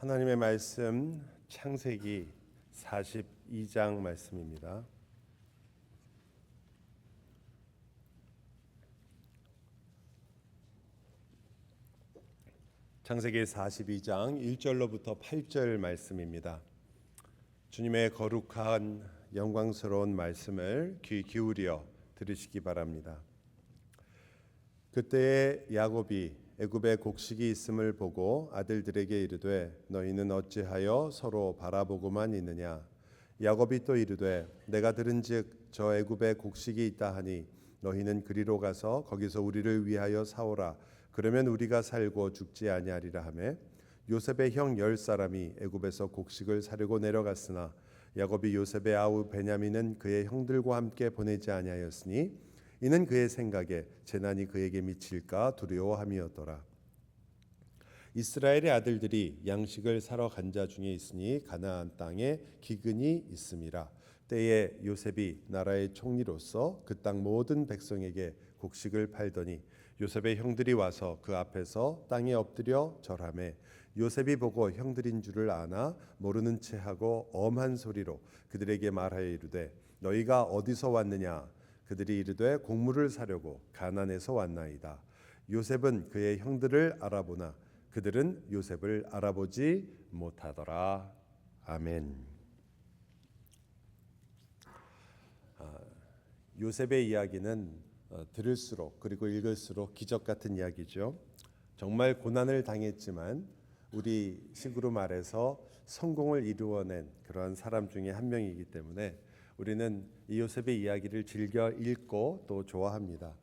하나님의 말씀 창세기 42장 말씀입니다. 창세기 42장 1절로부터 8절 말씀입니다. 주님의 거룩한 영광스러운 말씀을 귀 기울여 들으시기 바랍니다. 그때에 야곱이 애굽에 곡식이 있음을 보고 아들들에게 이르되 너희는 어찌하여 서로 바라보고만 있느냐. 야곱이 또 이르되 내가 들은즉 저 애굽에 곡식이 있다 하니 너희는 그리로 가서 거기서 우리를 위하여 사오라. 그러면 우리가 살고 죽지 아니하리라 하매 요셉의 형 10사람이 애굽에서 곡식을 사려고 내려갔으나 야곱이 요셉의 아우 베냐민은 그의 형들과 함께 보내지 아니하였으니 이는 그의 생각에 재난이 그에게 미칠까 두려워함이었더라. 이스라엘의 아들들이 양식을 사러 간 자 중에 있으니 가나안 땅에 기근이 있음이라. 때에 요셉이 나라의 총리로서 그 땅 모든 백성에게 곡식을 팔더니 요셉의 형들이 와서 그 앞에서 땅에 엎드려 절하매 요셉이 보고 형들인 줄을 아나 모르는 채 하고 엄한 소리로 그들에게 말하여 이르되 너희가 어디서 왔느냐. 그들이 이르되 곡물을 사려고 가나안에서 왔나이다. 요셉은 그의 형들을 알아보나 그들은 요셉을 알아보지 못하더라. 아멘. 요셉의 이야기는 들을수록 그리고 읽을수록 기적 같은 이야기죠. 정말 고난을 당했지만 우리 식으로 말해서 성공을 이루어낸 그러한 사람 중에 한 명이기 때문에 우리는 이 요셉의 이야기를 즐겨 읽고 또 좋아합니다.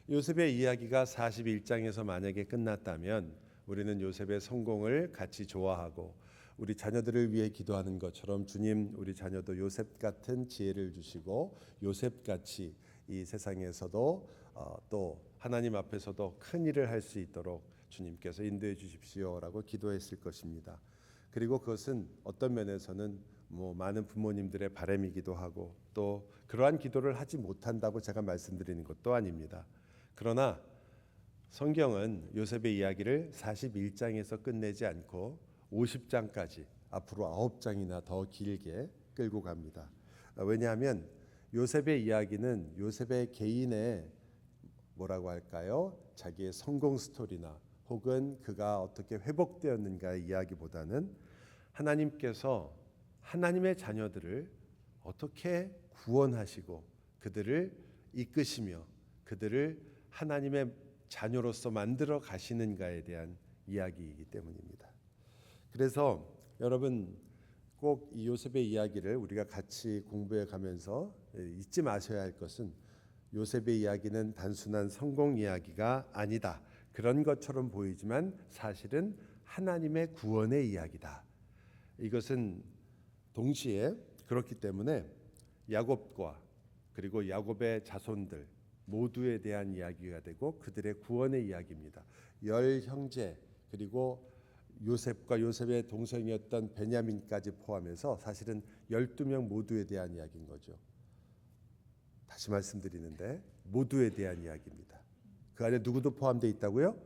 요셉의 이야기가 41장에서 만약에 끝났다면 우리는 요셉의 성공을 같이 좋아하고 우리 자녀들을 위해 기도하는 것처럼 주님 우리 자녀도 요셉 같은 지혜를 주시고 요셉같이 이 세상에서도 또 하나님 앞에서도 큰 일을 할 수 있도록 주님께서 인도해 주십시오라고 기도했을 것입니다. 그리고 그것은 어떤 면에서는 많은 부모님들의 바람이기도 하고 또 그러한 기도를 하지 못한다고 제가 말씀드리는 것도 아닙니다. 그러나 성경은 요셉의 이야기를 41장에서 끝내지 않고 50장까지 앞으로 9장이나 더 길게 끌고 갑니다. 왜냐하면 요셉의 이야기는 요셉의 개인의 뭐라고 할까요? 자기의 성공 스토리나 혹은 그가 어떻게 회복되었는가의 이야기보다는 하나님께서 하나님의 자녀들을 어떻게 구원하시고 그들을 이끄시며 그들을 하나님의 자녀로서 만들어 가시는가에 대한 이야기이기 때문입니다. 그래서 여러분 꼭 이 요셉의 이야기를 우리가 같이 공부해 가면서 잊지 마셔야 할 것은 요셉의 이야기는 단순한 성공 이야기가 아니다. 그런 것처럼 보이지만 사실은 하나님의 구원의 이야기다. 이것은 동시에 그렇기 때문에 야곱과 그리고 야곱의 자손들 모두에 대한 이야기가 되고 그들의 구원의 이야기입니다. 10 형제 그리고 요셉과 요셉의 동생이었던 베냐민까지 포함해서 사실은 12명 모두에 대한 이야기인 거죠. 다시 말씀드리는데 모두에 대한 이야기입니다. 그 안에 누구도 포함되어 있다고요?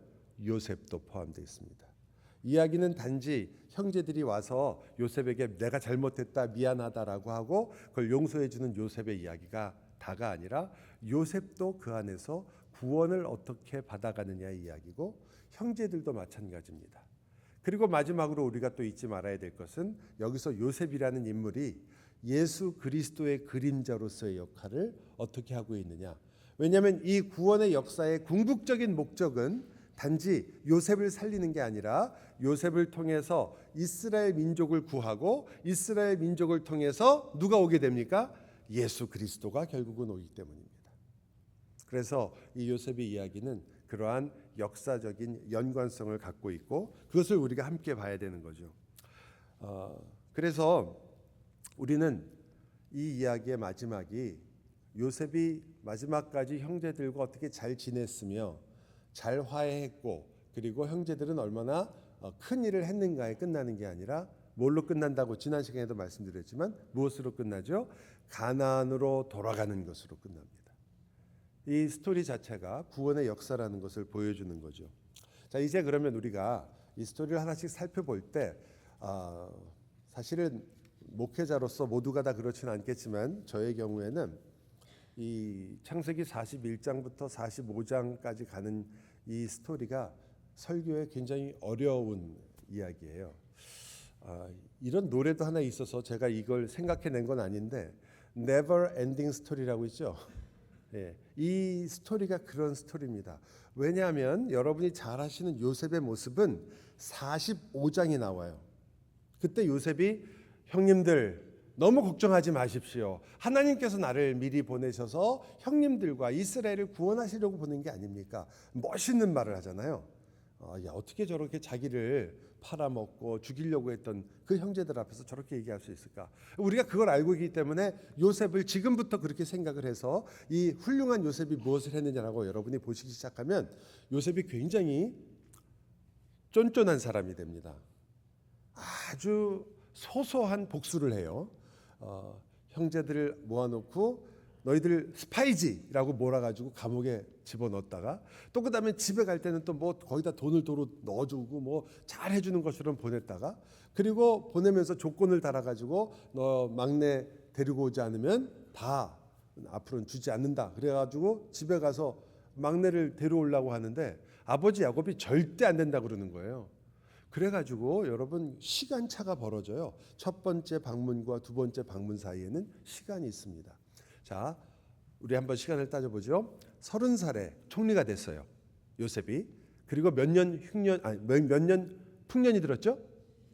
요셉도 포함되어 있습니다. 이야기는 단지 형제들이 와서 요셉에게 내가 잘못했다 미안하다라고 하고 그걸 용서해 주는 요셉의 이야기가 다가 아니라 요셉도 그 안에서 구원을 어떻게 받아가느냐의 이야기고 형제들도 마찬가지입니다. 그리고 마지막으로 우리가 또 잊지 말아야 될 것은 여기서 요셉이라는 인물이 예수 그리스도의 그림자로서의 역할을 어떻게 하고 있느냐. 왜냐하면 이 구원의 역사의 궁극적인 목적은 단지 요셉을 살리는 게 아니라 요셉을 통해서 이스라엘 민족을 구하고 이스라엘 민족을 통해서 누가 오게 됩니까? 예수 그리스도가 결국은 오기 때문입니다. 그래서 이 요셉의 이야기는 그러한 역사적인 연관성을 갖고 있고 그것을 우리가 함께 봐야 되는 거죠. 그래서 우리는 이 이야기의 마지막이 요셉이 마지막까지 형제들과 어떻게 잘 지냈으며 잘 화해했고 그리고 형제들은 얼마나 큰 일을 했는가에 끝나는 게 아니라 뭘로 끝난다고 지난 시간에도 말씀드렸지만 무엇으로 끝나죠? 가나안으로 돌아가는 것으로 끝납니다. 이 스토리 자체가 구원의 역사라는 것을 보여주는 거죠. 자, 이제 그러면 우리가 이 스토리를 하나씩 살펴볼 때 사실은 목회자로서 모두가 다 그렇지는 않겠지만 저의 경우에는 이 창세기 41장부터 45장까지 가는 이 스토리가 설교에 굉장히 어려운 이야기예요. 이런 노래도 하나 있어서 제가 이걸 생각해낸 건 아닌데 Never Ending Story라고 있죠. 예, 이 스토리가 그런 스토리입니다. 왜냐하면 여러분이 잘 아시는 요셉의 모습은 45장이 나와요. 그때 요셉이 형님들 너무 걱정하지 마십시오. 하나님께서 나를 미리 보내셔서 형님들과 이스라엘을 구원하시려고 보낸 게 아닙니까? 멋있는 말을 하잖아요. 어떻게 저렇게 자기를 팔아먹고 죽이려고 했던 그 형제들 앞에서 저렇게 얘기할 수 있을까? 우리가 그걸 알고 있기 때문에 요셉을 지금부터 그렇게 생각을 해서 이 훌륭한 요셉이 무엇을 했느냐라고 여러분이 보시기 시작하면 요셉이 굉장히 쫀쫀한 사람이 됩니다. 아주 소소한 복수를 해요. 형제들을 모아놓고 너희들 스파이지라고 몰아가지고 감옥에 집어넣었다가 또 그다음에 집에 갈 때는 또 뭐 거기다 돈을 도로 넣어주고 뭐 잘해주는 것처럼 보냈다가 그리고 보내면서 조건을 달아가지고 너 막내 데리고 오지 않으면 다 앞으로는 주지 않는다. 그래가지고 집에 가서 막내를 데려오려고 하는데 아버지 야곱이 절대 안 된다 그러는 거예요. 그래가지고 여러분 시간차가 벌어져요. 첫 번째 방문과 두 번째 방문 사이에는 시간이 있습니다. 자, 우리 한번 시간을 따져보죠. 30살에 총리가 됐어요. 요셉이. 그리고 몇 년 풍년이 들었죠?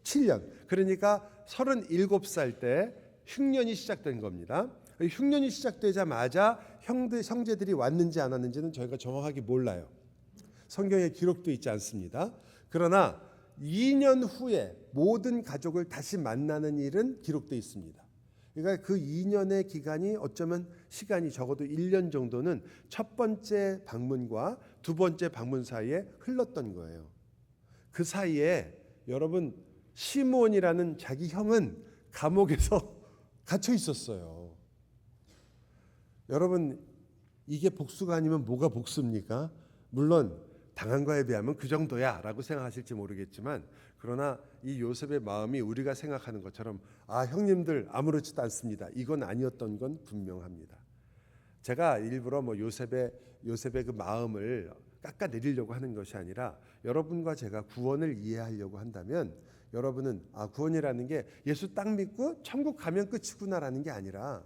7년. 그러니까 37살 때 흉년이 시작된 겁니다. 흉년이 시작되자마자 형제들이 왔는지 안 왔는지는 저희가 정확하게 몰라요. 성경에 기록도 있지 않습니다. 그러나 2년 후에 모든 가족을 다시 만나는 일은 기록되어 있습니다. 그러니까 그 2년의 기간이 어쩌면 시간이 적어도 1년 정도는 첫 번째 방문과 두 번째 방문 사이에 흘렀던 거예요. 그 사이에 여러분 시므온이라는 자기 형은 감옥에서 갇혀 있었어요. 여러분 이게 복수가 아니면 뭐가 복수입니까? 물론 당한 거에 비하면 그 정도야 라고 생각하실지 모르겠지만 그러나 이 요셉의 마음이 우리가 생각하는 것처럼 형님들 아무렇지도 않습니다. 이건 아니었던 건 분명합니다. 제가 일부러 뭐 요셉의 그 마음을 깎아내리려고 하는 것이 아니라 여러분과 제가 구원을 이해하려고 한다면 여러분은 구원이라는 게 예수 딱 믿고 천국 가면 끝이구나라는 게 아니라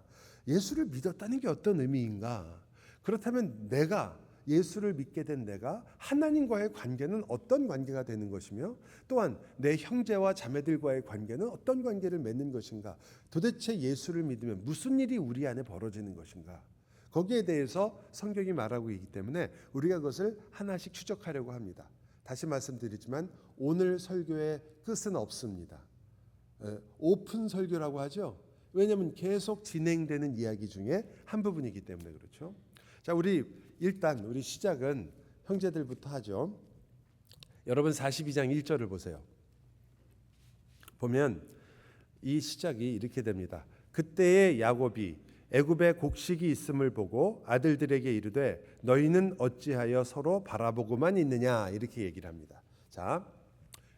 예수를 믿었다는 게 어떤 의미인가? 그렇다면 내가 예수를 믿게 된 내가 하나님과의 관계는 어떤 관계가 되는 것이며 또한 내 형제와 자매들과의 관계는 어떤 관계를 맺는 것인가? 도대체 예수를 믿으면 무슨 일이 우리 안에 벌어지는 것인가? 거기에 대해서 성경이 말하고 있기 때문에 우리가 그것을 하나씩 추적하려고 합니다. 다시 말씀드리지만 오늘 설교의 끝은 없습니다. 오픈 설교라고 하죠. 왜냐하면 계속 진행되는 이야기 중에 한 부분이기 때문에 그렇죠. 자, 우리 시작은 형제들부터 하죠. 여러분 42장 1절을 보세요. 보면 이 시작이 이렇게 됩니다. 그때의 야곱이 애굽에 곡식이 있음을 보고 아들들에게 이르되 너희는 어찌하여 서로 바라보고만 있느냐 이렇게 얘기를 합니다. 자,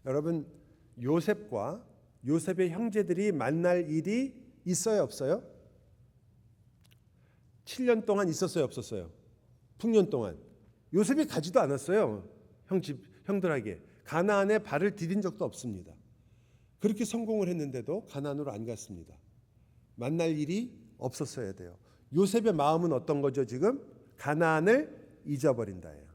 여러분 요셉과 요셉의 형제들이 만날 일이 있어요, 없어요? 7년 동안 있었어요, 없었어요? 풍년 동안 요셉이 가지도 않았어요. 형들에게 가나안에 발을 디딘 적도 없습니다. 그렇게 성공을 했는데도 가나안으로 안 갔습니다. 만날 일이 없었어야 돼요. 요셉의 마음은 어떤 거죠? 지금 가나안을 잊어버린다예요.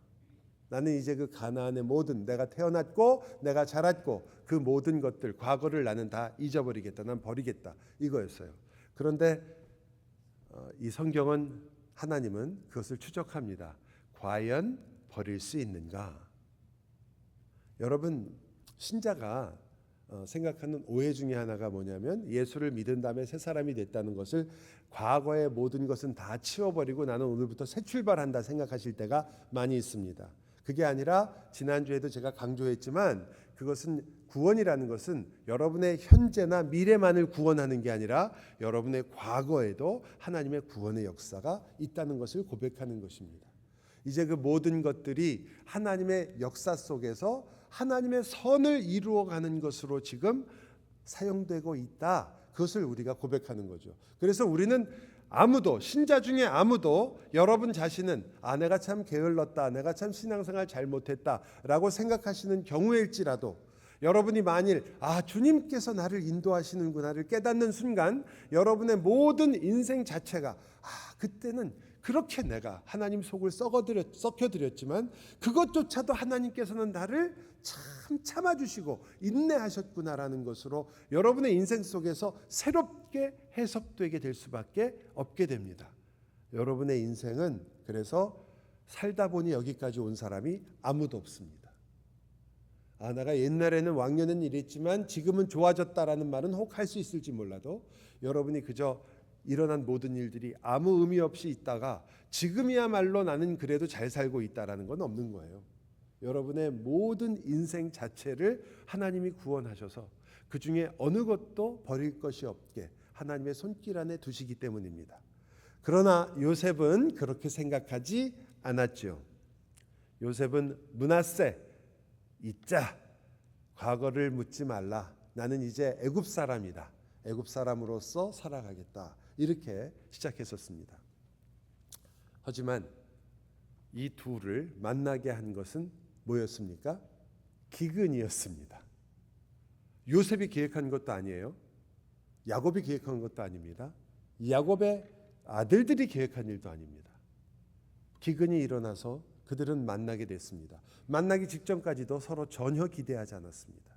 나는 이제 그 가나안의 모든 내가 태어났고 내가 자랐고 그 모든 것들 과거를 나는 다 잊어버리겠다. 난 버리겠다. 이거였어요. 그런데 이 성경은 하나님은 그것을 추적합니다. 과연 버릴 수 있는가? 여러분 신자가 생각하는 오해 중에 하나가 뭐냐면 예수를 믿은 다음에 새 사람이 됐다는 것을 과거의 모든 것은 다 치워버리고 나는 오늘부터 새 출발한다 생각하실 때가 많이 있습니다. 그게 아니라 지난주에도 제가 강조했지만 그것은 구원이라는 것은 여러분의 현재나 미래만을 구원하는 게 아니라 여러분의 과거에도 하나님의 구원의 역사가 있다는 것을 고백하는 것입니다. 이제 그 모든 것들이 하나님의 역사 속에서 하나님의 선을 이루어가는 것으로 지금 사용되고 있다. 그것을 우리가 고백하는 거죠. 그래서 우리는 아무도, 신자 중에 아무도 여러분 자신은 내가 참 게을렀다, 내가 참 신앙생활 잘못했다라고 생각하시는 경우일지라도 여러분이 만일 주님께서 나를 인도하시는구나를 깨닫는 순간 여러분의 모든 인생 자체가 그때는 그렇게 내가 하나님 속을 썩혀드렸지만 그것조차도 하나님께서는 나를 참 참아주시고 인내하셨구나라는 것으로 여러분의 인생 속에서 새롭게 해석되게 될 수밖에 없게 됩니다. 여러분의 인생은 그래서 살다 보니 여기까지 온 사람이 아무도 없습니다. 내가 옛날에는 왕년은 이랬지만 지금은 좋아졌다라는 말은 혹 할 수 있을지 몰라도 여러분이 그저 일어난 모든 일들이 아무 의미 없이 있다가 지금이야말로 나는 그래도 잘 살고 있다라는 건 없는 거예요. 여러분의 모든 인생 자체를 하나님이 구원하셔서 그 중에 어느 것도 버릴 것이 없게 하나님의 손길 안에 두시기 때문입니다. 그러나 요셉은 그렇게 생각하지 않았죠. 요셉은 므낫세, 잊자, 과거를 묻지 말라. 나는 이제 애굽 사람이다. 애굽 사람으로서 살아가겠다. 이렇게 시작했었습니다. 하지만 이 둘을 만나게 한 것은 뭐였습니까? 기근이었습니다. 요셉이 계획한 것도 아니에요. 야곱이 계획한 것도 아닙니다. 야곱의 아들들이 계획한 일도 아닙니다. 기근이 일어나서 그들은 만나게 됐습니다. 만나기 직전까지도 서로 전혀 기대하지 않았습니다.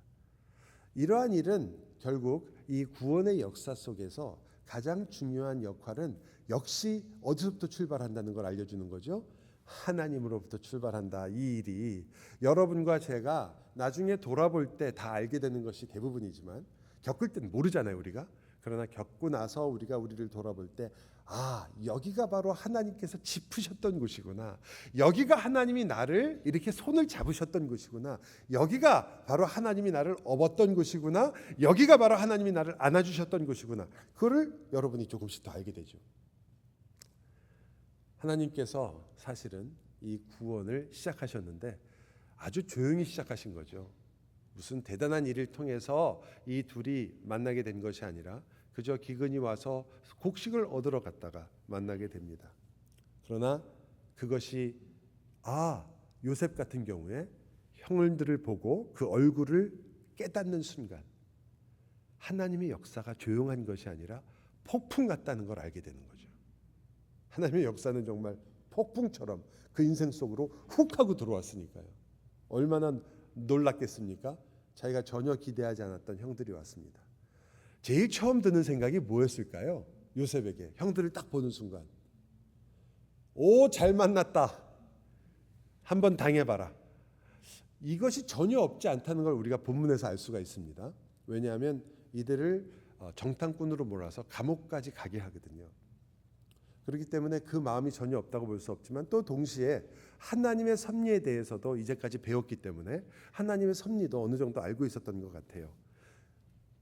이러한 일은 결국 이 구원의 역사 속에서 가장 중요한 역할은 역시 어디서부터 출발한다는 걸 알려주는 거죠. 하나님으로부터 출발한다. 이 일이 여러분과 제가 나중에 돌아볼 때 다 알게 되는 것이 대부분이지만 겪을 때는 모르잖아요, 우리가. 그러나 겪고 나서 우리를 돌아볼 때 여기가 바로 하나님께서 짚으셨던 곳이구나. 여기가 하나님이 나를 이렇게 손을 잡으셨던 곳이구나. 여기가 바로 하나님이 나를 업었던 곳이구나. 여기가 바로 하나님이 나를 안아주셨던 곳이구나. 그거를 여러분이 조금씩 더 알게 되죠. 하나님께서 사실은 이 구원을 시작하셨는데 아주 조용히 시작하신 거죠. 무슨 대단한 일을 통해서 이 둘이 만나게 된 것이 아니라 그저 기근이 와서 곡식을 얻으러 갔다가 만나게 됩니다. 그러나 그것이 요셉 같은 경우에 형들을 보고 그 얼굴을 깨닫는 순간 하나님의 역사가 조용한 것이 아니라 폭풍 같다는 걸 알게 되는 거죠. 하나님의 역사는 정말 폭풍처럼 그 인생 속으로 훅 하고 들어왔으니까요. 얼마나 놀랐겠습니까? 자기가 전혀 기대하지 않았던 형들이 왔습니다. 제일 처음 드는 생각이 뭐였을까요? 요셉에게 형들을 딱 보는 순간 잘 만났다. 한번 당해봐라. 이것이 전혀 없지 않다는 걸 우리가 본문에서 알 수가 있습니다. 왜냐하면 이들을 정탐꾼으로 몰아서 감옥까지 가게 하거든요. 그렇기 때문에 그 마음이 전혀 없다고 볼 수 없지만 또 동시에 하나님의 섭리에 대해서도 이제까지 배웠기 때문에 하나님의 섭리도 어느 정도 알고 있었던 것 같아요.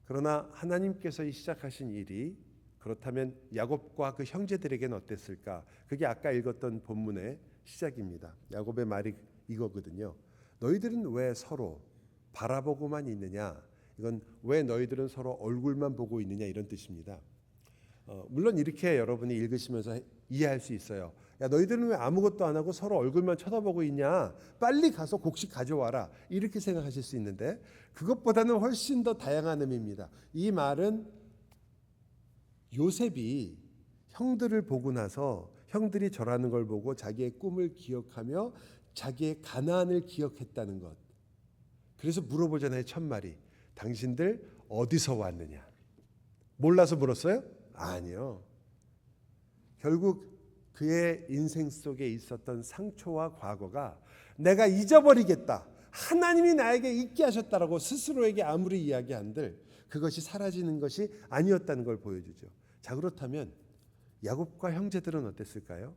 그러나 하나님께서 시작하신 일이 그렇다면 야곱과 그 형제들에게는 어땠을까? 그게 아까 읽었던 본문의 시작입니다. 야곱의 말이 이거거든요. 너희들은 왜 서로 바라보고만 있느냐? 이건 왜 너희들은 서로 얼굴만 보고 있느냐 이런 뜻입니다. 물론 이렇게 여러분이 읽으시면서 이해할 수 있어요. 야, 너희들은 왜 아무것도 안 하고 서로 얼굴만 쳐다보고 있냐? 빨리 가서 곡식 가져와라. 이렇게 생각하실 수 있는데 그것보다는 훨씬 더 다양한 의미입니다. 이 말은 요셉이 형들을 보고 나서 형들이 절하는 걸 보고 자기의 꿈을 기억하며 자기의 가나안을 기억했다는 것. 그래서 물어보잖아요. 첫말이 당신들 어디서 왔느냐? 몰라서 물었어요? 아니요. 결국 그의 인생 속에 있었던 상처와 과거가 내가 잊어버리겠다. 하나님이 나에게 잊게 하셨다라고 스스로에게 아무리 이야기한들 그것이 사라지는 것이 아니었다는 걸 보여주죠. 자, 그렇다면 야곱과 형제들은 어땠을까요?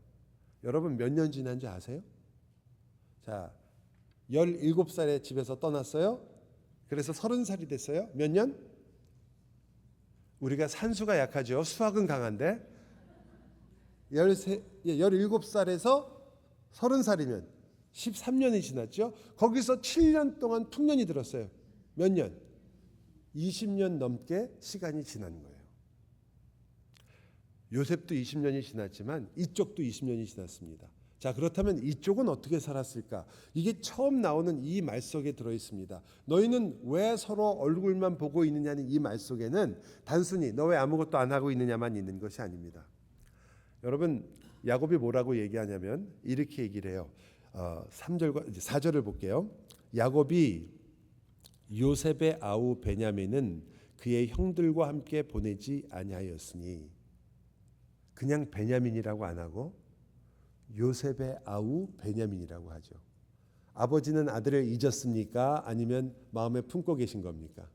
여러분 몇 년 지난 줄 아세요? 자, 17살에 집에서 떠났어요. 그래서 30살이 됐어요. 몇 년? 우리가 산수가 약하죠. 수학은 강한데 17살에서 30살이면 13년이 지났죠. 거기서 7년 동안 풍년이 들었어요. 몇 년? 20년 넘게 시간이 지난 거예요. 요셉도 20년이 지났지만 이쪽도 20년이 지났습니다. 자, 그렇다면 이쪽은 어떻게 살았을까? 이게 처음 나오는 이 말 속에 들어 있습니다. 너희는 왜 서로 얼굴만 보고 있느냐는 이 말 속에는 단순히 너 왜 아무것도 안 하고 있느냐만 있는 것이 아닙니다. 여러분, 야곱이 뭐라고 얘기하냐면 이렇게 얘기를 해요. 3절과 4절을 볼게요. 야곱이 요셉의 아우 베냐민은 그의 형들과 함께 보내지 아니하였으니, 그냥 베냐민이라고 안 하고 요셉의 아우 베냐민이라고 하죠. 아버지는 아들을 잊었습니까? 아니면 마음에 품고 계신 겁니까?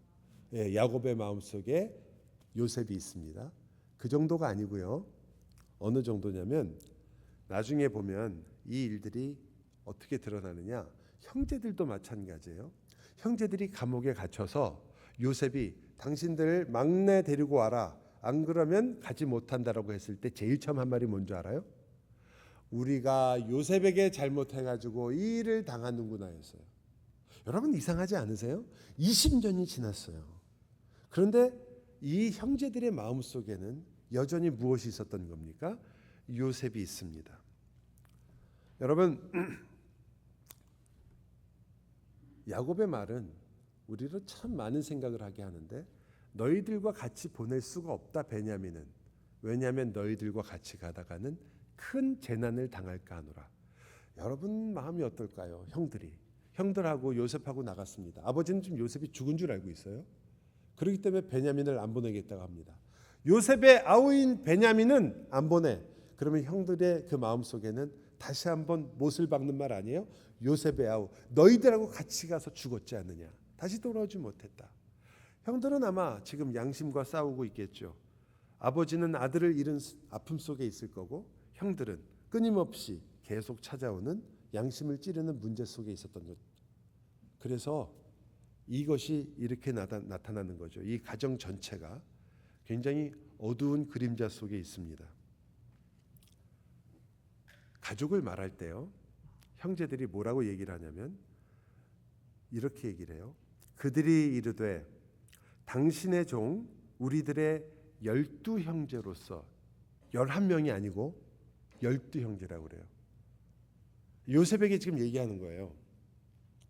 예, 야곱의 마음속에 요셉이 있습니다. 그 정도가 아니고요. 어느 정도냐면 나중에 보면 이 일들이 어떻게 드러나느냐. 형제들도 마찬가지예요. 형제들이 감옥에 갇혀서 요셉이 당신들 막내 데리고 와라, 안 그러면 가지 못한다라고 했을 때 제일 처음 한 말이 뭔지 알아요? 우리가 요셉에게 잘못해가지고 이 일을 당하는구나 했어요. 여러분, 이상하지 않으세요? 20년이 지났어요. 그런데 이 형제들의 마음속에는 여전히 무엇이 있었던 겁니까? 요셉이 있습니다. 여러분, 야곱의 말은 우리로 참 많은 생각을 하게 하는데, 너희들과 같이 보낼 수가 없다 베냐민은. 왜냐하면 너희들과 같이 가다가는 큰 재난을 당할까 하노라. 여러분 마음이 어떨까요? 형들하고 요셉하고 나갔습니다. 아버지는 지금 요셉이 죽은 줄 알고 있어요. 그렇기 때문에 베냐민을 안 보내겠다고 합니다. 요셉의 아우인 베냐민은 안 보내. 그러면 형들의 그 마음속에는 다시 한번 못을 박는 말 아니에요? 요셉의 아우, 너희들하고 같이 가서 죽었지 않느냐. 다시 돌아오지 못했다. 형들은 아마 지금 양심과 싸우고 있겠죠. 아버지는 아들을 잃은 아픔 속에 있을 거고, 형들은 끊임없이 계속 찾아오는 양심을 찌르는 문제 속에 있었던 것. 그래서 이것이 이렇게 나타나는 거죠. 이 가정 전체가 굉장히 어두운 그림자 속에 있습니다. 가족을 말할 때요, 형제들이 뭐라고 얘기를 하냐면 이렇게 얘기를 해요. 그들이 이르되 당신의 종 우리들의 12형제로서, 11명이 아니고 12형제라고 그래요. 요셉에게 지금 얘기하는 거예요.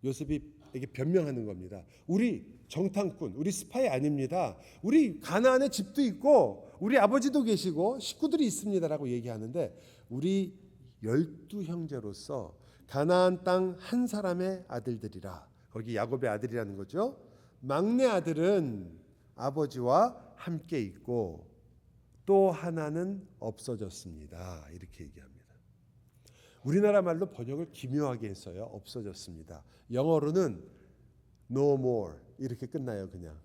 요셉에게 변명하는 겁니다. 우리 정탐꾼, 우리 스파이 아닙니다. 우리 가나안에 집도 있고 우리 아버지도 계시고 식구들이 있습니다라고 얘기하는데, 우리 12형제로서 가나안 땅 한 사람의 아들들이라. 거기 야곱의 아들이라는 거죠. 막내 아들은 아버지와 함께 있고 또 하나는 없어졌습니다. 이렇게 얘기합니다. 우리나라 말로 번역을 기묘하게 했어요. 없어졌습니다. 영어로는 no more 이렇게 끝나요. 그냥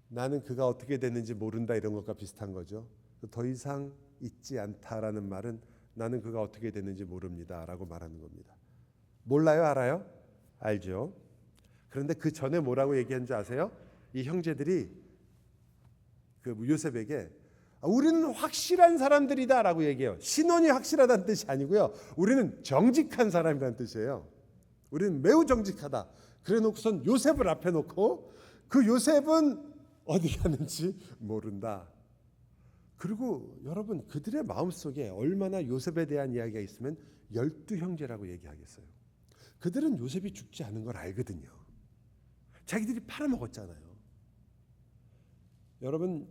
나는 그가 어떻게 됐는지 모른다, 이런 것과 비슷한 거죠. 더 이상 있지 않다라는 말은 나는 그가 어떻게 됐는지 모릅니다 라고 말하는 겁니다. 몰라요? 알아요? 알죠. 그런데 그 전에 뭐라고 얘기한 줄 아세요? 이 형제들이 그 요셉에게 우리는 확실한 사람들이다 라고 얘기해요. 신원이 확실하다는 뜻이 아니고요, 우리는 정직한 사람이라는 뜻이에요. 우리는 매우 정직하다. 그래 놓고선 요셉을 앞에 놓고 그 요셉은 어디 갔는지 모른다. 그리고 여러분, 그들의 마음속에 얼마나 요셉에 대한 이야기가 있으면 12형제라고 얘기하겠어요. 그들은 요셉이 죽지 않은 걸 알거든요. 자기들이 팔아먹었잖아요. 여러분,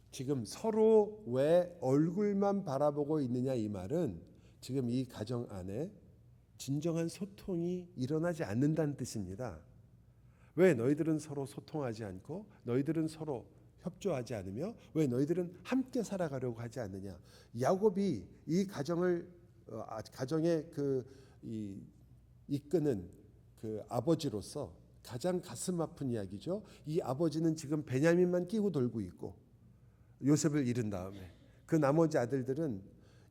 지금 서로 왜 얼굴만 바라보고 있느냐, 이 말은 지금 이 가정 안에 진정한 소통이 일어나지 않는다는 뜻입니다. 왜 너희들은 서로 소통하지 않고 너희들은 서로 협조하지 않으며 왜 너희들은 함께 살아가려고 하지 않느냐. 야곱이 이 가정을 가정의 이끄는 그 아버지로서 가장 가슴 아픈 이야기죠. 이 아버지는 지금 베냐민만 끼고 돌고 있고 요셉을 잃은 다음에 그 나머지 아들들은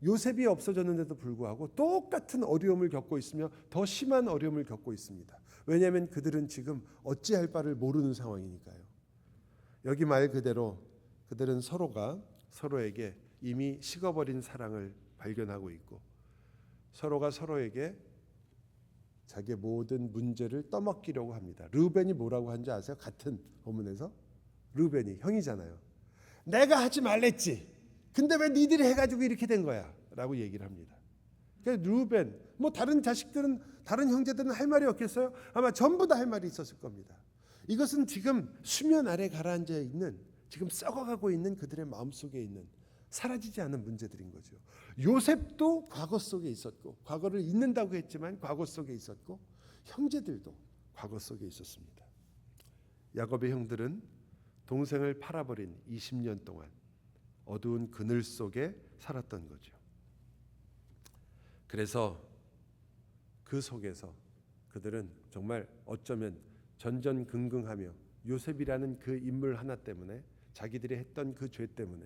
요셉이 없어졌는데도 불구하고 똑같은 어려움을 겪고 있으며 더 심한 어려움을 겪고 있습니다. 왜냐하면 그들은 지금 어찌할 바를 모르는 상황이니까요. 여기 말 그대로 그들은 서로가 서로에게 이미 식어버린 사랑을 발견하고 있고, 서로가 서로에게 자기의 모든 문제를 떠맡기려고 합니다. 르우벤이 뭐라고 한지 아세요? 같은 본문에서 르우벤이 형이잖아요. 내가 하지 말랬지. 근데 왜 니들이 해가지고 이렇게 된 거야? 라고 얘기를 합니다. 그러니까 르우벤, 뭐 다른 자식들은, 다른 형제들은 할 말이 없겠어요? 아마 전부 다 할 말이 있었을 겁니다. 이것은 지금 수면 아래 가라앉아 있는, 지금 썩어가고 있는 그들의 마음속에 있는 사라지지 않은 문제들인 거죠. 요셉도 과거 속에 있었고, 과거를 잊는다고 했지만 과거 속에 있었고, 형제들도 과거 속에 있었습니다. 야곱의 형들은 동생을 팔아버린 20년 동안 어두운 그늘 속에 살았던 거죠. 그래서 그 속에서 그들은 정말 어쩌면 전전긍긍하며 요셉이라는 그 인물 하나 때문에, 자기들이 했던 그 죄 때문에,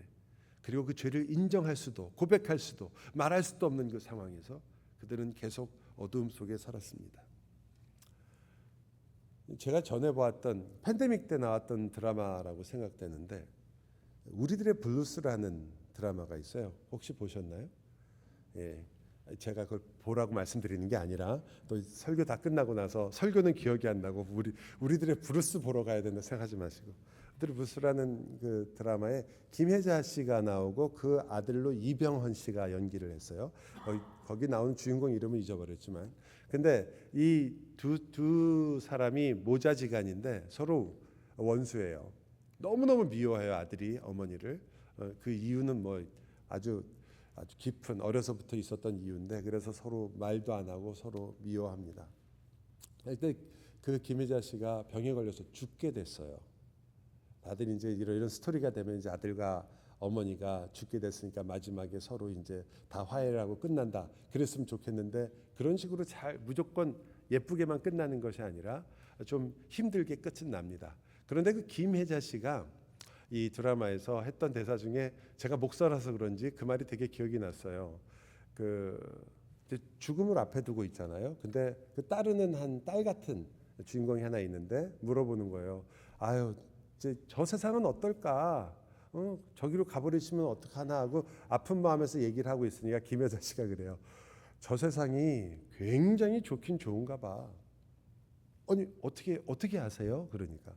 그리고 그 죄를 인정할 수도 고백할 수도 말할 수도 없는 그 상황에서 그들은 계속 어두움 속에 살았습니다. 제가 전에 보았던 팬데믹 때 나왔던 드라마라고 생각되는데, 우리들의 블루스라는 드라마가 있어요. 혹시 보셨나요? 예, 제가 그걸 보라고 말씀드리는 게 아니라, 또 설교 다 끝나고 나서 설교는 기억이 안 나고 우리들의 블루스 보러 가야 된다 생각하지 마시고, 우리들의 블루스라는 그 드라마에 김혜자 씨가 나오고 그 아들로 이병헌 씨가 연기를 했어요. 거기 나오는 주인공 이름을 잊어버렸지만, 근데 이 두 사람이 모자지간인데 서로 원수예요. 너무너무 미워해요, 아들이 어머니를. 그 이유는 뭐 아주 깊은, 어려서부터 있었던 이유인데, 그래서 서로 말도 안 하고 서로 미워합니다. 그때 그 김혜자 씨가 병에 걸려서 죽게 됐어요. 다들 이제 이런 스토리가 되면 이제 아들과 어머니가 죽게 됐으니까 마지막에 서로 이제 다 화해를 하고 끝난다, 그랬으면 좋겠는데, 그런 식으로 잘 무조건 예쁘게만 끝나는 것이 아니라 좀 힘들게 끝은 납니다. 그런데 그 김혜자 씨가 이 드라마에서 했던 대사 중에, 제가 목사라서 그런지 그 말이 되게 기억이 났어요. 그 죽음을 앞에 두고 있잖아요. 근데 그 따르는 한 딸 같은 주인공이 하나 있는데 물어보는 거예요. 아유, 이제 저 세상은 어떨까? 저기로 가버리시면 어떡하나 하고 아픈 마음에서 얘기를 하고 있으니까 김혜자 씨가 그래요. 저 세상이 굉장히 좋긴 좋은가 봐. 아니 어떻게 아세요? 그러니까,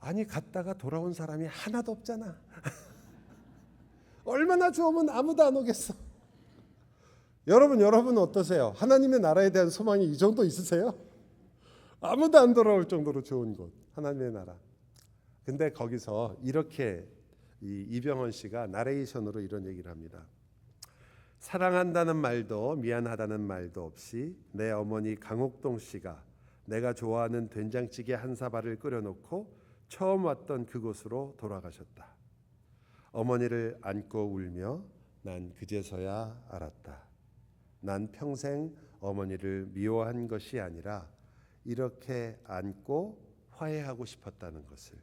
아니 갔다가 돌아온 사람이 하나도 없잖아. 얼마나 좋으면 아무도 안 오겠어. 여러분 어떠세요? 하나님의 나라에 대한 소망이 이 정도 있으세요? 아무도 안 돌아올 정도로 좋은 곳, 하나님의 나라. 근데 거기서 이렇게 이병헌 씨가 나레이션으로 이런 얘기를 합니다. 사랑한다는 말도 미안하다는 말도 없이 내 어머니 강옥동 씨가 내가 좋아하는 된장찌개 한 사발을 끓여놓고 처음 왔던 그곳으로 돌아가셨다. 어머니를 안고 울며 난 그제서야 알았다. 난 평생 어머니를 미워한 것이 아니라 이렇게 안고 화해하고 싶었다는 것을,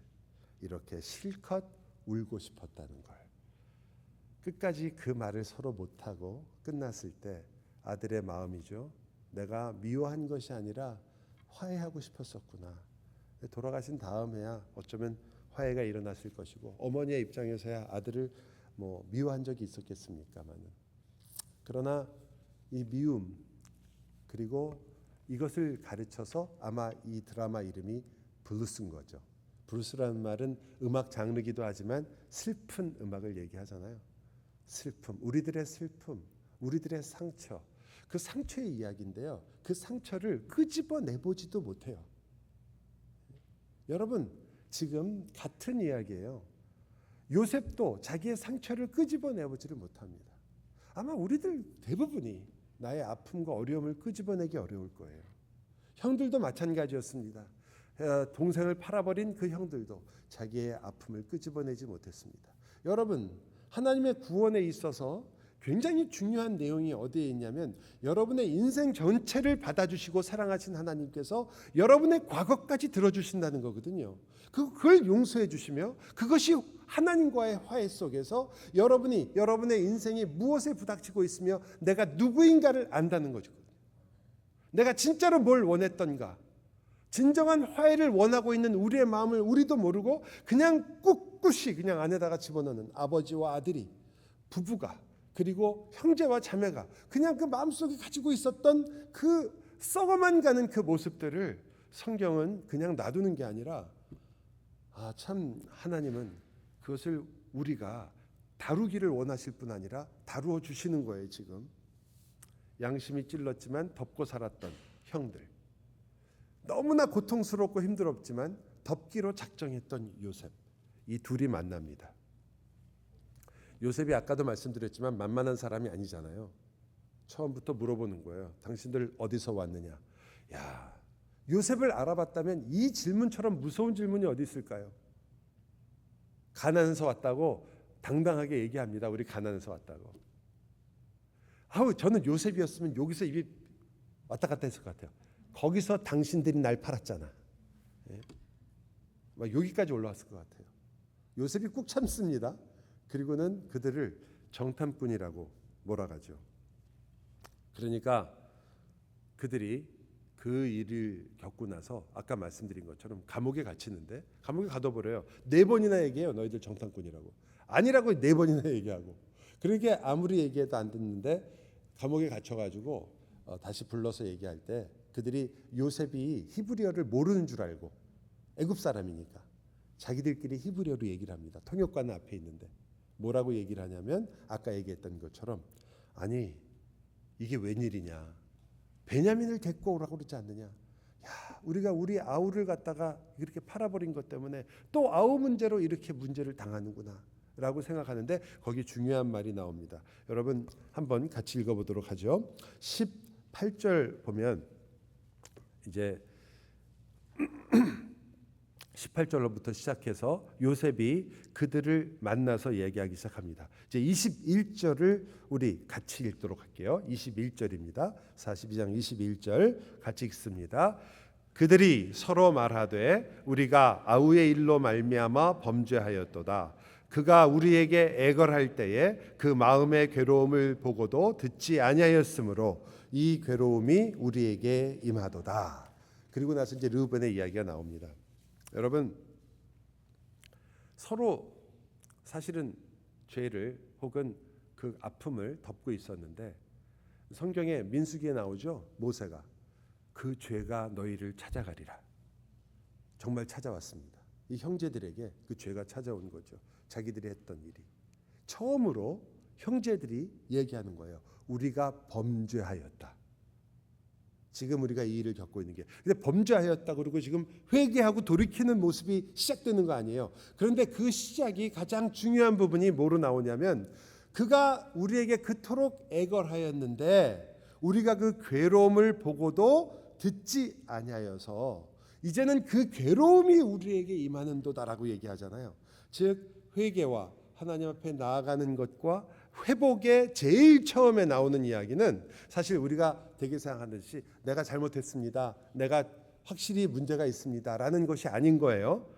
이렇게 실컷 울고 싶었다는 걸. 끝까지 그 말을 서로 못하고 끝났을 때 아들의 마음이죠. 내가 미워한 것이 아니라 화해하고 싶었었구나. 돌아가신 다음에야 어쩌면 화해가 일어났을 것이고, 어머니의 입장에서야 아들을 뭐 미워한 적이 있었겠습니까마는. 그러나 이 미움, 그리고 이것을 가르쳐서 아마 이 드라마 이름이 블루스인 거죠. 블루스라는 말은 음악 장르기도 하지만 슬픈 음악을 얘기하잖아요. 슬픔, 우리들의 슬픔, 우리들의 상처, 그 상처의 이야기인데요. 그 상처를 끄집어내보지도 못해요. 여러분, 지금 같은 이야기예요. 요셉도 자기의 상처를 끄집어내보지를 못합니다. 아마 우리들 대부분이 나의 아픔과 어려움을 끄집어내기 어려울 거예요. 형들도 마찬가지였습니다. 동생을 팔아버린 그 형들도 자기의 아픔을 끄집어내지 못했습니다. 여러분, 하나님의 구원에 있어서 굉장히 중요한 내용이 어디에 있냐면, 여러분의 인생 전체를 받아주시고 사랑하신 하나님께서 여러분의 과거까지 들어주신다는 거거든요. 그걸 용서해 주시며, 그것이 하나님과의 화해 속에서 여러분이 여러분의 인생이 무엇에 부닥치고 있으며 내가 누구인가를 안다는 거죠. 내가 진짜로 뭘 원했던가, 진정한 화해를 원하고 있는 우리의 마음을 우리도 모르고 그냥 꿋꿋이 그냥 안에다가 집어넣는 아버지와 아들이, 부부가, 그리고 형제와 자매가 그냥 그 마음속에 가지고 있었던 그 썩어만 가는 그 모습들을 성경은 그냥 놔두는 게 아니라 참 하나님은 그것을 우리가 다루기를 원하실 뿐 아니라 다루어 주시는 거예요. 지금 양심이 찔렀지만 덮고 살았던 형들, 너무나 고통스럽고 힘들었지만 덮기로 작정했던 요셉, 이 둘이 만납니다. 요셉이 아까도 말씀드렸지만 만만한 사람이 아니잖아요. 처음부터 물어보는 거예요. 당신들 어디서 왔느냐. 야, 요셉을 알아봤다면 이 질문처럼 무서운 질문이 어디 있을까요? 가나안에서 왔다고 당당하게 얘기합니다. 우리 가나안에서 왔다고. 저는 요셉이었으면 여기서 입이 왔다 갔다 했을 것 같아요. 거기서 당신들이 날 팔았잖아. 예? 막 여기까지 올라왔을 것 같아요. 요셉이 꾹 참습니다. 그리고는 그들을 정탐꾼이라고 몰아가죠. 그러니까 그들이 그 일을 겪고 나서 아까 말씀드린 것처럼 감옥에 갇히는데 감옥에 가둬버려요. 4번이나 얘기해요. 너희들 정탐꾼이라고. 아니라고 4번이나 얘기하고. 그러니까 아무리 얘기해도 안 듣는데 감옥에 갇혀가지고 다시 불러서 얘기할 때 그들이 요셉이 히브리어를 모르는 줄 알고, 애굽 사람이니까 자기들끼리 히브리어로 얘기를 합니다. 통역관 앞에 있는데 뭐라고 얘기를 하냐면 아까 얘기했던 것처럼, 아니 이게 웬일이냐, 베냐민을 데리고 오라고 그러지 않느냐. 야, 우리가 우리 아우를 갖다가 이렇게 팔아버린 것 때문에 또 아우 문제로 이렇게 문제를 당하는구나 라고 생각하는데 거기 중요한 말이 나옵니다. 여러분 한번 같이 읽어보도록 하죠. 18절 보면 이제 18절로부터 시작해서 요셉이 그들을 만나서 얘기하기 시작합니다. 이제 21절을 우리 같이 읽도록 할게요. 21절입니다. 42장 21절 같이 읽습니다. 그들이 서로 말하되 우리가 아우의 일로 말미암아 범죄하였도다. 그가 우리에게 애걸할 때에 그 마음의 괴로움을 보고도 듣지 아니하였으므로 이 괴로움이 우리에게 임하도다. 그리고 나서 이제 르우벤의 이야기가 나옵니다. 여러분 서로 사실은 죄를 혹은 그 아픔을 덮고 있었는데 성경에 민수기에 나오죠. 모세가 그 죄가 너희를 찾아가리라. 정말 찾아왔습니다. 이 형제들에게 그 죄가 찾아온 거죠. 자기들이 했던 일이. 처음으로 형제들이 얘기하는 거예요. 우리가 범죄하였다. 지금 우리가 이 일을 겪고 있는 게, 근데 범죄하였다 그러고 지금 회개하고 돌이키는 모습이 시작되는 거 아니에요. 그런데 그 시작이 가장 중요한 부분이 뭐로 나오냐면, 그가 우리에게 그토록 애걸하였는데 우리가 그 괴로움을 보고도 듣지 아니하여서 이제는 그 괴로움이 우리에게 임하는도다라고 얘기하잖아요. 즉 회개와 하나님 앞에 나아가는 것과 회복의 제일 처음에 나오는 이야기는 사실 우리가 되게 생각하듯이 내가 잘못했습니다, 내가 확실히 문제가 있습니다 라는 것이 아닌 거예요.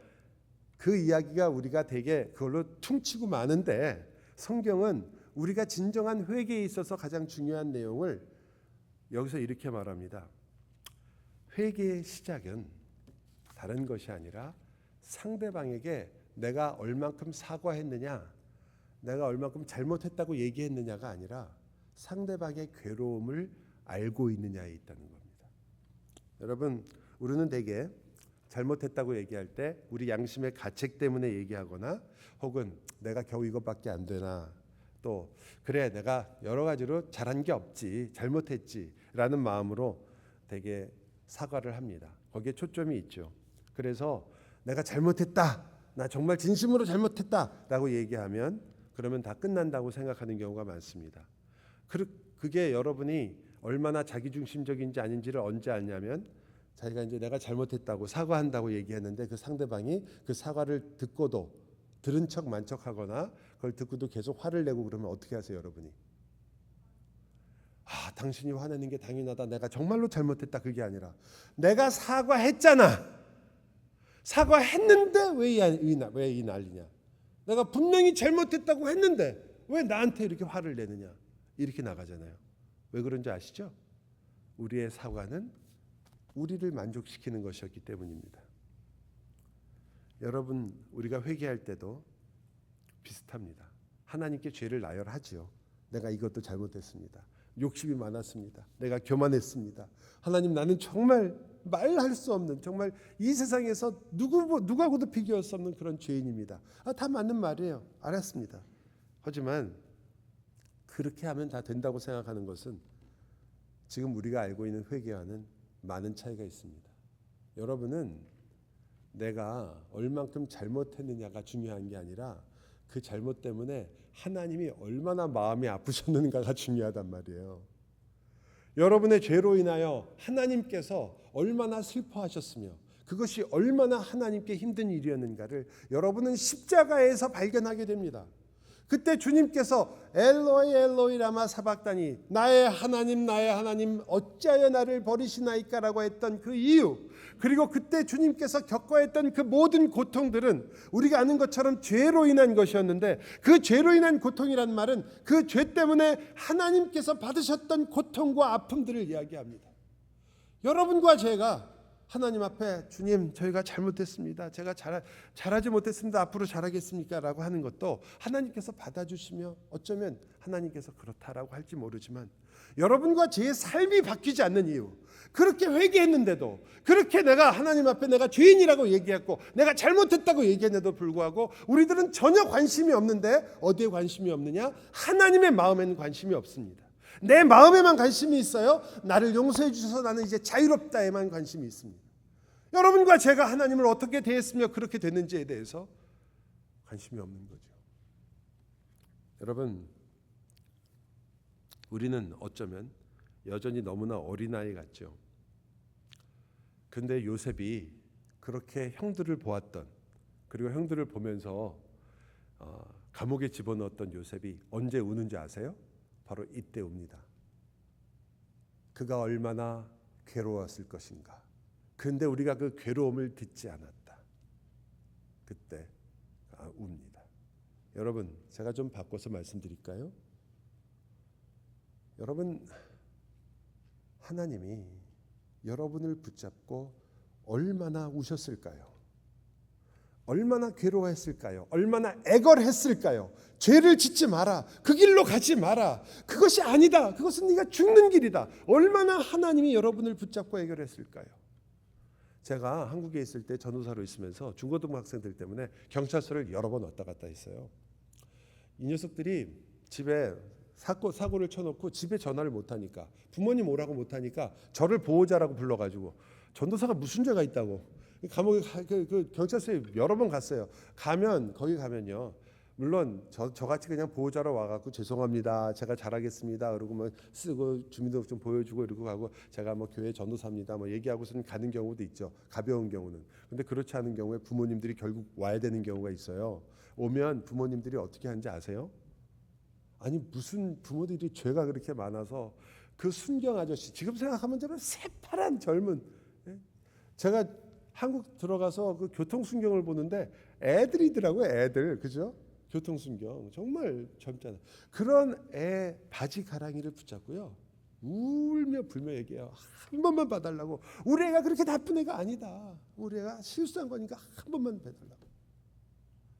그 이야기가 우리가 되게 그걸로 퉁치고 마는데 성경은 우리가 진정한 회개에 있어서 가장 중요한 내용을 여기서 이렇게 말합니다. 회개의 시작은 다른 것이 아니라 상대방에게 내가 얼만큼 사과했느냐, 내가 얼만큼 잘못했다고 얘기했느냐가 아니라 상대방의 괴로움을 알고 있느냐에 있다는 겁니다. 여러분 우리는 대개 잘못했다고 얘기할 때 우리 양심의 가책 때문에 얘기하거나 혹은 내가 겨우 이것밖에 안 되나, 또 그래 내가 여러 가지로 잘한 게 없지, 잘못했지 라는 마음으로 되게 사과를 합니다. 거기에 초점이 있죠. 그래서 내가 잘못했다, 나 정말 진심으로 잘못했다 라고 얘기하면 그러면 다 끝난다고 생각하는 경우가 많습니다. 그게 여러분이 얼마나 자기중심적인지 아닌지를 언제 알냐면, 자기가 이제 내가 잘못했다고 사과한다고 얘기했는데 그 상대방이 그 사과를 듣고도 들은 척 만척하거나 그걸 듣고도 계속 화를 내고 그러면 어떻게 하세요 여러분이? 당신이 화내는 게 당연하다, 내가 정말로 잘못했다, 그게 아니라 내가 사과했잖아, 사과했는데 왜 이 난리냐, 내가 분명히 잘못했다고 했는데 왜 나한테 이렇게 화를 내느냐, 이렇게 나가잖아요. 왜 그런지 아시죠? 우리의 사과는 우리를 만족시키는 것이었기 때문입니다. 여러분 우리가 회개할 때도 비슷합니다. 하나님께 죄를 나열하지요. 내가 이것도 잘못했습니다. 욕심이 많았습니다. 내가 교만했습니다. 하나님, 나는 정말 말할 수 없는, 정말 이 세상에서 누구하고도 비교할 수 없는 그런 죄인입니다. 다 맞는 말이에요. 알았습니다. 하지만 그렇게 하면 다 된다고 생각하는 것은 지금 우리가 알고 있는 회개와는 많은 차이가 있습니다. 여러분은 내가 얼만큼 잘못했느냐가 중요한 게 아니라 그 잘못 때문에 하나님이 얼마나 마음이 아프셨는가가 중요하단 말이에요. 여러분의 죄로 인하여 하나님께서 얼마나 슬퍼하셨으며 그것이 얼마나 하나님께 힘든 일이었는가를 여러분은 십자가에서 발견하게 됩니다. 그때 주님께서 엘로이 엘로이 라마 사박다니, 나의 하나님 어찌하여 나를 버리시나이까라고 했던 그 이유, 그리고 그때 주님께서 겪어야 했던 그 모든 고통들은 우리가 아는 것처럼 죄로 인한 것이었는데, 그 죄로 인한 고통이란 말은 그 죄 때문에 하나님께서 받으셨던 고통과 아픔들을 이야기합니다. 여러분과 제가 하나님 앞에 주님, 저희가 잘못했습니다. 제가 잘하지 못했습니다. 앞으로 잘하겠습니까? 라고 하는 것도 하나님께서 받아주시며 어쩌면 하나님께서 그렇다라고 할지 모르지만, 여러분과 제 삶이 바뀌지 않는 이유, 그렇게 회개했는데도, 그렇게 내가 하나님 앞에 내가 죄인이라고 얘기했고 내가 잘못했다고 얘기했는데도 불구하고 우리들은 전혀 관심이 없는데, 어디에 관심이 없느냐? 하나님의 마음에는 관심이 없습니다. 내 마음에만 관심이 있어요. 나를 용서해 주셔서 나는 이제 자유롭다에만 관심이 있습니다. 여러분과 제가 하나님을 어떻게 대했으며 그렇게 됐는지에 대해서 관심이 없는 거죠. 여러분, 우리는 어쩌면 여전히 너무나 어린아이 같죠. 근데 요셉이 그렇게 형들을 보았던, 그리고 형들을 보면서 감옥에 집어넣었던 요셉이 언제 우는지 아세요? 바로 이때 웁니다. 그가 얼마나 괴로웠을 것인가. 그런데 우리가 그 괴로움을 듣지 않았다. 그때 웁니다. 여러분, 제가 좀 바꿔서 말씀드릴까요? 여러분, 하나님이 여러분을 붙잡고 얼마나 우셨을까요? 얼마나 괴로워했을까요? 얼마나 애걸했을까요? 죄를 짓지 마라. 그 길로 가지 마라. 그것이 아니다. 그것은 네가 죽는 길이다. 얼마나 하나님이 여러분을 붙잡고 애걸했을까요? 제가 한국에 있을 때 전도사로 있으면서 중고등학생들 때문에 경찰서를 여러 번 왔다 갔다 했어요. 이 녀석들이 집에 사고를 쳐놓고 집에 전화를 못하니까, 부모님 오라고 못하니까 저를 보호자라고 불러가지고, 전도사가 무슨 죄가 있다고 감옥에 그 경찰서에 여러 번 갔어요. 거기 가면요, 물론 저같이 그냥 보호자로 와갖고 죄송합니다, 제가 잘하겠습니다, 그러고 뭐 쓰고 주민등록 좀 보여주고 이러고 가고, 제가 뭐 교회 전도사입니다 뭐 얘기하고서는 가는 경우도 있죠, 가벼운 경우는. 근데 그렇지 않은 경우에 부모님들이 결국 와야 되는 경우가 있어요. 오면 부모님들이 어떻게 하는지 아세요? 아니, 무슨 부모들이 죄가 그렇게 많아서 그 순경 아저씨, 지금 생각하면 저는 새파란 젊은, 제가 한국 들어가서 그 교통순경을 보는데 애들이더라고요. 애들, 그죠? 교통순경 정말 젊잖아요. 그런 애 바지 가랑이를 붙잡고요, 울며 불며 얘기해요. 한 번만 봐달라고. 우리 애가 그렇게 나쁜 애가 아니다. 우리 애가 실수한 거니까 한 번만 봐달라고.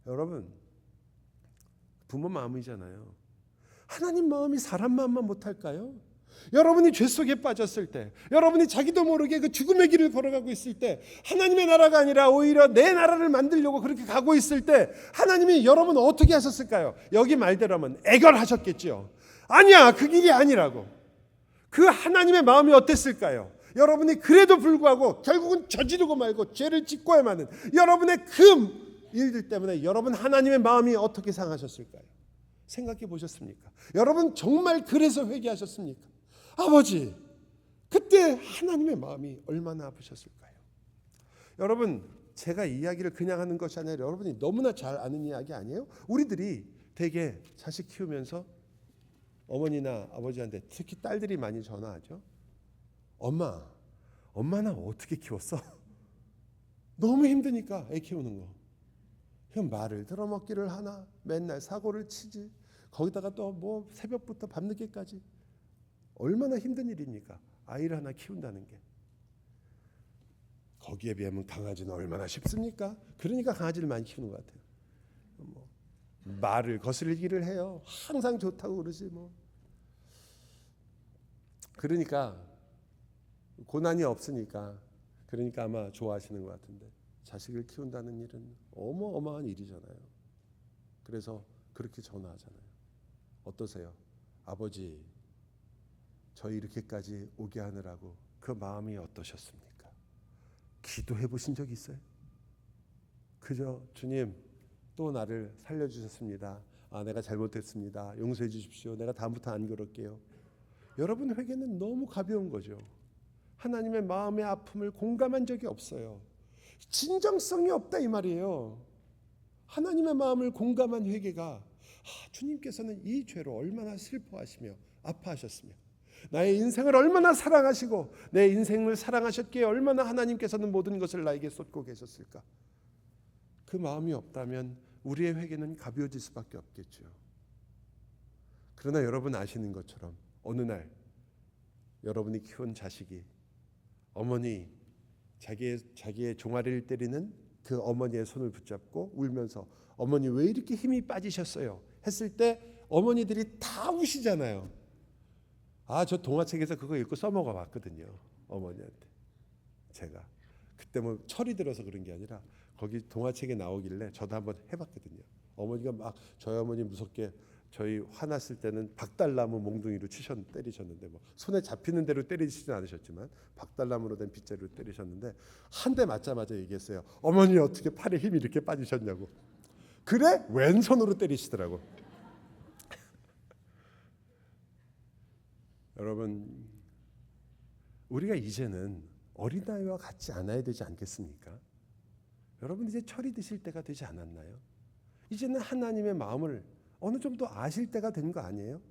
여러분, 부모 마음이잖아요. 하나님 마음이 사람 마음만 못할까요? 여러분이 죄 속에 빠졌을 때, 여러분이 자기도 모르게 그 죽음의 길을 걸어가고 있을 때, 하나님의 나라가 아니라 오히려 내 나라를 만들려고 그렇게 가고 있을 때 하나님이 여러분을 어떻게 하셨을까요? 여기 말대로 하면 애걸하셨겠죠. 아니야, 그 길이 아니라고. 그 하나님의 마음이 어땠을까요? 여러분이 그래도 불구하고 결국은 저지르고 말고 죄를 짓고야 마는 여러분의 그 일들 때문에 여러분 하나님의 마음이 어떻게 상하셨을까요? 생각해 보셨습니까? 여러분 정말 그래서 회개하셨습니까? 아버지, 그때 하나님의 마음이 얼마나 아프셨을까요? 여러분, 제가 이야기를 그냥 하는 것이 아니라 여러분이 너무나 잘 아는 이야기 아니에요? 우리들이 되게 자식 키우면서 어머니나 아버지한테, 특히 딸들이 많이 전화하죠. 엄마 나 어떻게 키웠어? 너무 힘드니까 애 키우는 거. 그냥 말을 들어먹기를 하나, 맨날 사고를 치지, 거기다가 또 뭐 새벽부터 밤늦게까지. 얼마나 힘든 일입니까? 아이를 하나 키운다는 게. 거기에 비하면 강아지는 얼마나 쉽습니까? 그러니까 강아지를 많이 키우는 것 같아요. 뭐 말을 거스르기를 해요. 항상 좋다고 그러지 뭐. 그러니까 고난이 없으니까 그러니까 아마 좋아하시는 것 같은데 자식을 키운다는 일은 어마어마한 일이잖아요. 그래서 그렇게 전화하잖아요. 어떠세요? 아버지, 저희 이렇게까지 오게 하느라고 그 마음이 어떠셨습니까? 기도해 보신 적 있어요? 그저 주님 또 나를 살려주셨습니다. 내가 잘못했습니다. 용서해 주십시오. 내가 다음부터 안 그럴게요. 여러분 회개는 너무 가벼운 거죠. 하나님의 마음의 아픔을 공감한 적이 없어요. 진정성이 없다 이 말이에요. 하나님의 마음을 공감한 회개가 주님께서는 이 죄로 얼마나 슬퍼하시며 아파하셨으며 나의 인생을 얼마나 사랑하시고 내 인생을 사랑하셨기에 얼마나 하나님께서는 모든 것을 나에게 쏟고 계셨을까. 그 마음이 없다면 우리의 회개는 가벼워질 수밖에 없겠죠. 그러나 여러분 아시는 것처럼 어느 날 여러분이 키운 자식이 어머니 자기의 종아리를 때리는 그 어머니의 손을 붙잡고 울면서 어머니 왜 이렇게 힘이 빠지셨어요? 했을 때 어머니들이 다 우시잖아요. 저 동화책에서 그거 읽고 써먹어 봤거든요. 어머니한테. 제가 그때 뭐 철이 들어서 그런 게 아니라 거기 동화책에 나오길래 저도 한번 해봤거든요. 어머니가 막 저희 어머니 무섭게 저희 화났을 때는 박달나무 몽둥이로 때리셨는데 뭐 손에 잡히는 대로 때리시진 않으셨지만 박달나무로 된 빗자루로 때리셨는데 한 대 맞자마자 얘기했어요. 어머니 어떻게 팔에 힘이 이렇게 빠지셨냐고. 그래? 왼손으로 때리시더라고. 여러분 우리가 이제는 어린아이와 같지 않아야 되지 않겠습니까? 여러분 이제 철이 드실 때가 되지 않았나요? 이제는 하나님의 마음을 어느 정도 아실 때가 된 거 아니에요?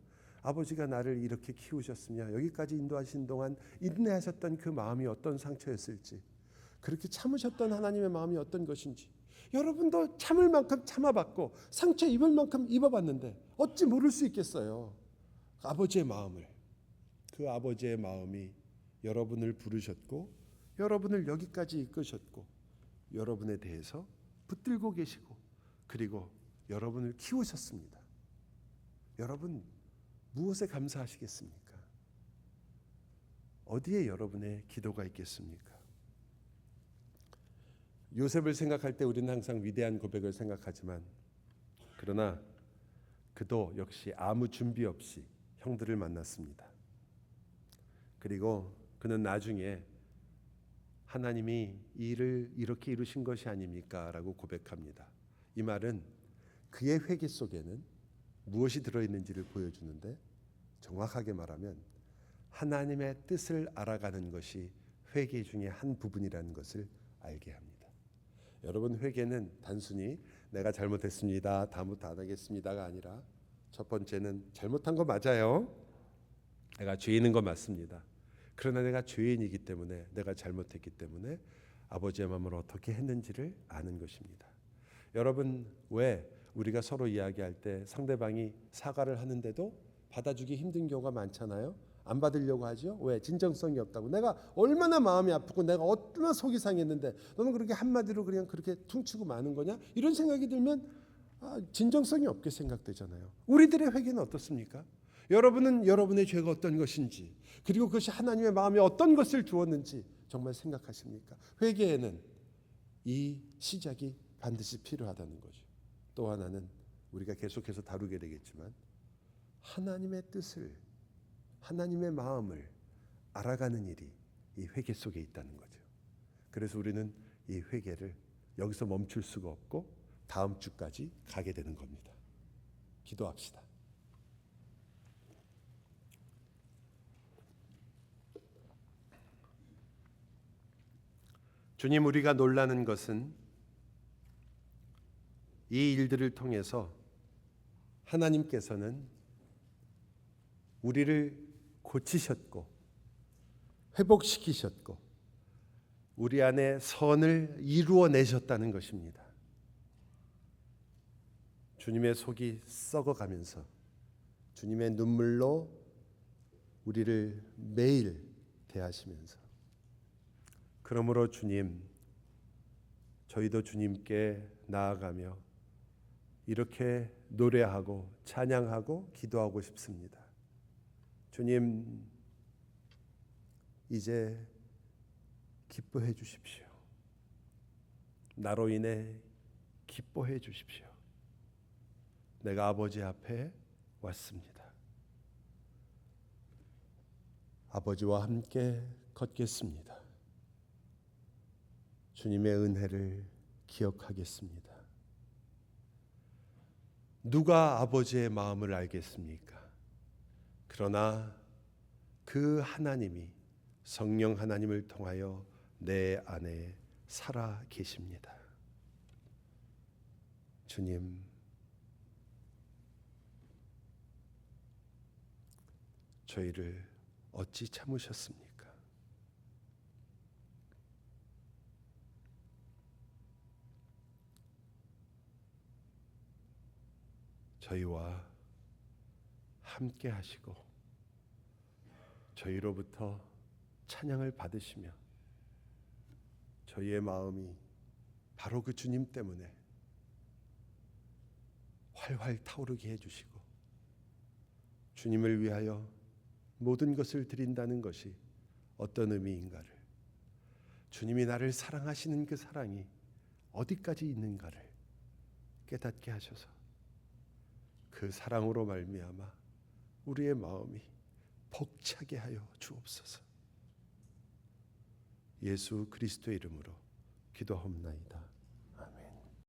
아버지가 나를 이렇게 키우셨으며 여기까지 인도하신 동안 인내하셨던 그 마음이 어떤 상처였을지, 그렇게 참으셨던 하나님의 마음이 어떤 것인지 여러분도 참을 만큼 참아봤고 상처 입을 만큼 입어봤는데 어찌 모를 수 있겠어요? 아버지의 마음을, 그 아버지의 마음이 여러분을 부르셨고 여러분을 여기까지 이끄셨고 여러분에 대해서 붙들고 계시고 그리고 여러분을 키우셨습니다. 여러분 무엇에 감사하시겠습니까? 어디에 여러분의 기도가 있겠습니까? 요셉을 생각할 때 우리는 항상 위대한 고백을 생각하지만 그러나 그도 역시 아무 준비 없이 형들을 만났습니다. 그리고 그는 나중에 하나님이 이 일을 이렇게 이루신 것이 아닙니까? 라고 고백합니다. 이 말은 그의 회개 속에는 무엇이 들어있는지를 보여주는데 정확하게 말하면 하나님의 뜻을 알아가는 것이 회개 중에 한 부분이라는 것을 알게 합니다. 여러분 회개는 단순히 내가 잘못했습니다. 다음부터 안 하겠습니다가 아니라 첫 번째는 잘못한 거 맞아요. 내가 죄인인 거 맞습니다. 그러나 내가 죄인이기 때문에 내가 잘못했기 때문에 아버지의 마음을 어떻게 했는지를 아는 것입니다. 여러분 왜 우리가 서로 이야기할 때 상대방이 사과를 하는데도 받아주기 힘든 경우가 많잖아요. 안 받으려고 하죠. 왜? 진정성이 없다고. 내가 얼마나 마음이 아프고 내가 얼마나 속이 상했는데 너는 그렇게 한마디로 그냥 그렇게 퉁치고 마는 거냐? 이런 생각이 들면 진정성이 없게 생각되잖아요. 우리들의 회개는 어떻습니까? 여러분은 여러분의 죄가 어떤 것인지 그리고 그것이 하나님의 마음에 어떤 것을 주었는지 정말 생각하십니까? 회개에는 이 시작이 반드시 필요하다는 거죠. 또 하나는 우리가 계속해서 다루게 되겠지만 하나님의 뜻을, 하나님의 마음을 알아가는 일이 이 회개 속에 있다는 거죠. 그래서 우리는 이 회개를 여기서 멈출 수가 없고 다음 주까지 가게 되는 겁니다. 기도합시다. 주님, 우리가 놀라는 것은 이 일들을 통해서 하나님께서는 우리를 고치셨고 회복시키셨고 우리 안에 선을 이루어내셨다는 것입니다. 주님의 속이 썩어가면서 주님의 눈물로 우리를 매일 대하시면서 그러므로 주님, 저희도 주님께 나아가며 이렇게 노래하고 찬양하고 기도하고 싶습니다. 주님, 이제 기뻐해 주십시오. 나로 인해 기뻐해 주십시오. 내가 아버지 앞에 왔습니다. 아버지와 함께 걷겠습니다. 주님의 은혜를 기억하겠습니다. 누가 아버지의 마음을 알겠습니까? 그러나 그 하나님이 성령 하나님을 통하여 내 안에 살아 계십니다. 주님, 저희를 어찌 참으셨습니까? 저희와 함께 하시고 저희로부터 찬양을 받으시며 저희의 마음이 바로 그 주님 때문에 활활 타오르게 해주시고 주님을 위하여 모든 것을 드린다는 것이 어떤 의미인가를, 주님이 나를 사랑하시는 그 사랑이 어디까지 있는가를 깨닫게 하셔서 그 사랑으로 말미암아 우리의 마음이 벅차게 하여 주옵소서. 예수 그리스도의 이름으로 기도하옵나이다.